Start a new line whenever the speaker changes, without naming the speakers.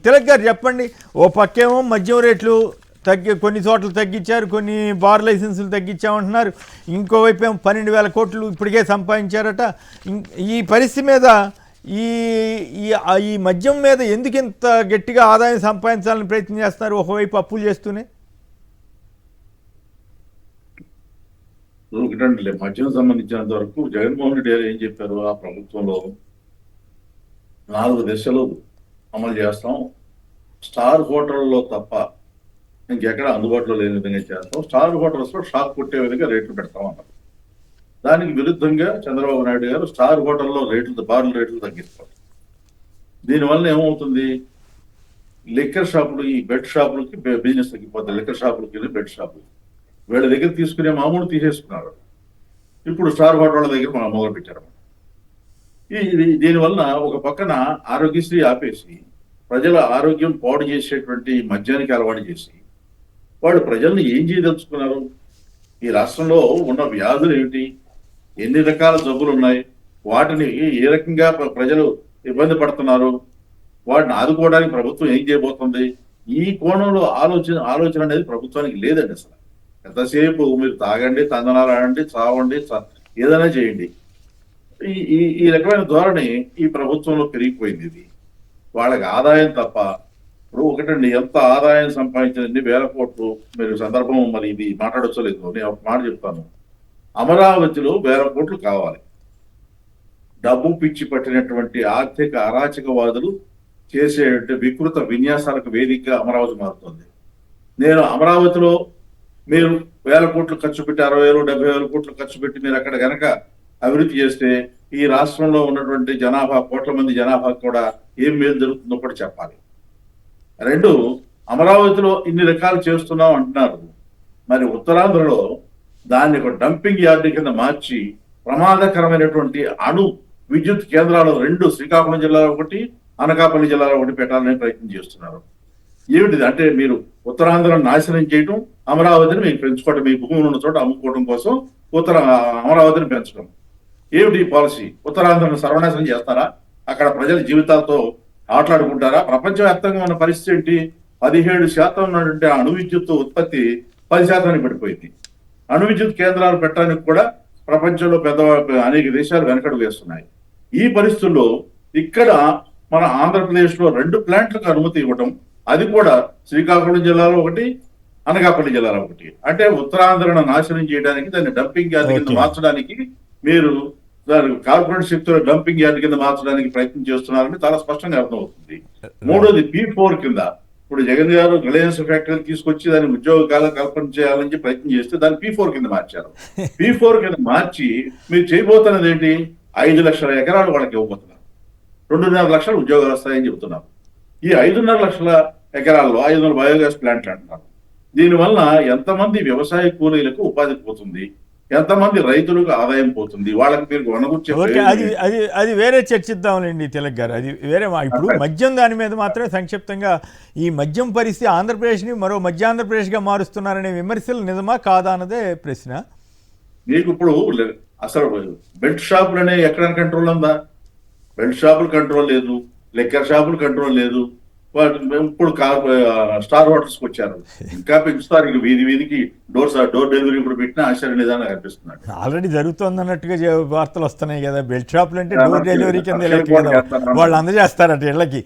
తిలక్ గారు చెప్పండి. ఓ పక్కేమో మద్యం రేట్లు కొన్ని చోట్ల తగ్గించారు, కొన్ని బార్ లైసెన్సులు తగ్గించామంటున్నారు. ఇంకోవైపు ఏమో 12,000 కోట్లు ఇప్పటికే సంపాదించారట. ఈ పరిస్థితి మీద ఈ ఈ ఈ మద్యం మీద ఎందుకు ఇంత గట్టిగా ఆదాయం సంపాదించాలని ప్రయత్నం చేస్తున్నారు, ఒకవైపు అప్పులు చేస్తూనే?
ఒకటండి, మద్యం సంబంధించినంత వరకు జగన్మోహన్ రెడ్డి గారు ఏం చెప్పారు, ఆ ప్రభుత్వంలో 4 దశలు అమలు చేస్తాం, స్టార్ హోటల్లో తప్ప ఇంకెక్కడ అందుబాటులో లేని విధంగా చేస్తాం, స్టార్ హోటల్స్ లో షాక్ కొట్టే విధంగా రేట్లు పెడతాం అన్నారు. దానికి విరుద్ధంగా చంద్రబాబు నాయుడు గారు స్టార్ హోటల్లో బార్ల రేట్లు తగ్గిస్తారు. దీనివల్ల ఏమవుతుంది, లిక్కర్ షాపులు, ఈ బెడ్ షాపులకి బిజినెస్ తగ్గిపోతుంది. లిక్కర్ షాపులకి బెడ్ షాపులు వీళ్ళ దగ్గర తీసుకునే మామూలు తీసేసుకున్నారు. ఇప్పుడు స్టార్ హోటళ్ళ దగ్గర మనం మొదలు పెట్టారు. దీనివల్ల ఒక పక్కన ఆరోగ్యశ్రీ ఆపేసి ప్రజల ఆరోగ్యం పాడు చేసేటువంటి మద్యానికి అలవాటు చేసి వాళ్ళు ప్రజల్ని ఏం చేయదలుచుకున్నారు? ఈ రాష్ట్రంలో ఉన్న వ్యాధులు ఏమిటి, ఎన్ని రకాల జబ్బులు ఉన్నాయి, వాటిని ఏ రకంగా ప్రజలు ఇబ్బంది పడుతున్నారు, వాటిని ఆదుకోవడానికి ప్రభుత్వం ఏం చేయబోతుంది? ఈ కోణంలో ఆలోచన అనేది ప్రభుత్వానికి లేదండి. అసలు ఎంతసేపు మీరు తాగండి, తందనాలు ఆడండి, చావండి, ఏదైనా చేయండి. ఈ రకమైన ధోరణి ఈ ప్రభుత్వంలో పెరిగిపోయింది. ఇది వాళ్ళకి ఆదాయం తప్ప. ఇప్పుడు ఒకటండి, ఎంత ఆదాయం సంపాదించింది, వేల కోట్లు. మీరు సందర్భం మరి ఇది మాట్లాడొచ్చలేదు, నేను ఒక మాట చెప్తాను. అమరావతిలో 1000 కోట్లు కావాలి. డబ్బు పిచ్చి పట్టినటువంటి ఆర్థిక అరాచకవాదులు చేసే వికృత విన్యాసాలకు వేదికగా అమరావతి మారుతుంది. నేను అమరావతిలో మీరు 1000 కోట్లు ఖర్చు పెట్టి 60,000 70,000 కోట్లు ఖర్చు పెట్టి మీరు అక్కడ గనక అభివృద్ధి చేస్తే ఈ రాష్ట్రంలో ఉన్నటువంటి జనాభా, కోట్ల మంది జనాభా కూడా ఏం మేలు జరుగుతుందో కూడా చెప్పాలి. 2, అమరావతిలో ఇన్ని రకాలు చేస్తున్నాం అంటున్నారు, మరి ఉత్తరాంధ్రలో దాన్ని ఒక డంపింగ్ యార్డు కింద మార్చి ప్రమాదకరమైనటువంటి అణు విద్యుత్ కేంద్రాలు 2 శ్రీకాకుళం జిల్లాలో ఒకటి, అనకాపల్లి జిల్లాలో ఒకటి పెట్టాలని ప్రయత్నం చేస్తున్నారు. ఏమిటిది అంటే, మీరు ఉత్తరాంధ్రను నాశనం చేయటం, అమరావతిని మీకు పెంచుకోవటం, మీ భూములు ఉన్న చోట అమ్ముకోవడం కోసం అమరావతిని పెంచడం. ఏమిటి పాలసీ? ఉత్తరాంధ్రను సర్వనాశనం చేస్తారా? అక్కడ ప్రజల జీవితాలతో ఆటలాడుకుంటారా? ప్రపంచవ్యాప్తంగా ఉన్న పరిస్థితి ఏంటి? 17% ఉన్నటువంటి అణు విద్యుత్ ఉత్పత్తి 10% పడిపోయింది. అణు విద్యుత్ కేంద్రాలు పెట్టడానికి కూడా ప్రపంచంలో అనేక దేశాలు వెనకడుగు వేస్తున్నాయి. ఈ పరిస్థితుల్లో ఇక్కడ మన ఆంధ్రప్రదేశ్ లో 2 ప్లాంట్లకు అనుమతి ఇవ్వటం, అది కూడా శ్రీకాకుళం జిల్లాలో ఒకటి, అనకాపల్లి జిల్లాలో ఒకటి. అంటే ఉత్తరాంధ్రను నాశనం చేయడానికి, దాన్ని డంపింగ్ యార్డ్ కింద మార్చడానికి, మీరు దాని కార్పొరేట్ శక్తుల డంపింగ్ యార్డ్ కింద మార్చడానికి ప్రయత్నం చేస్తున్నారని చాలా స్పష్టంగా అర్థమవుతుంది. 3వది P4 కింద. ఇప్పుడు జగన్ గారు రిలయన్స్ ఫ్యాక్టరీ తీసుకొచ్చి దాన్ని ఉద్యోగాల కల్పన చేయాలని ప్రయత్నం చేస్తే దాన్ని P4 కింద మార్చారు. P4 కింద మార్చి మీరు చేయబోతున్నది ఏంటి? 5 లక్షల ఎకరాలు వాళ్ళకి ఇవ్వబోతున్నారు. 2.5 లక్షల ఉద్యోగాలు వస్తాయని చెబుతున్నారు. ఈ 5.5 లక్షల ఎకరాల్లో 500 బయోగ్యాస్ ప్లాంట్లు అంటున్నారు. దీనివల్ల ఎంతమంది వ్యవసాయ కూలీలకు ఉపాధి పోతుంది, ఎంతమంది రైతులకు ఆదాయం పోతుంది, వాళ్ళకి మీరు
అది వేరే చర్చిద్దాంలేండి తిలక్ గారు, అది వేరే. ఇప్పుడు మద్యం దాని మీద మాత్రమే సంక్షిప్తంగా, ఈ మద్యం పరిస్థితి ఆంధ్రప్రదేశ్ని మరో మధ్యాంధ్రప్రదేశ్గా మారుస్తున్నారనే విమర్శలు నిజమా కాదా అన్నదే ప్రశ్న.
మీకు ఇప్పుడు అసలు బెల్ట్ షాపులు అనేవి ఎక్కడ కంట్రోల్ ఉందా? బెల్ట్ షాపులు కంట్రోల్ లేదు, లిక్కర్ షాపులు కంట్రోల్ లేదు. ఇప్పుడు స్టార్ హోటల్స్ కి వచ్చారు, ఇంకా పెంచుతారు. ఇక వీధికి డోర్ డెలివరీ ఇప్పుడు పెట్టినా ఆశ్చర్య నిదానం కనిపిస్తున్నాడు.
ఆల్రెడీ జరుగుతుంది అన్నట్టుగా వార్తలు వస్తున్నాయి కదా. బెల్ట్ షాపులు అంటే డోర్ డెలివరీ కింద వాళ్ళు అందజేస్తారట ఇళ్ళకి.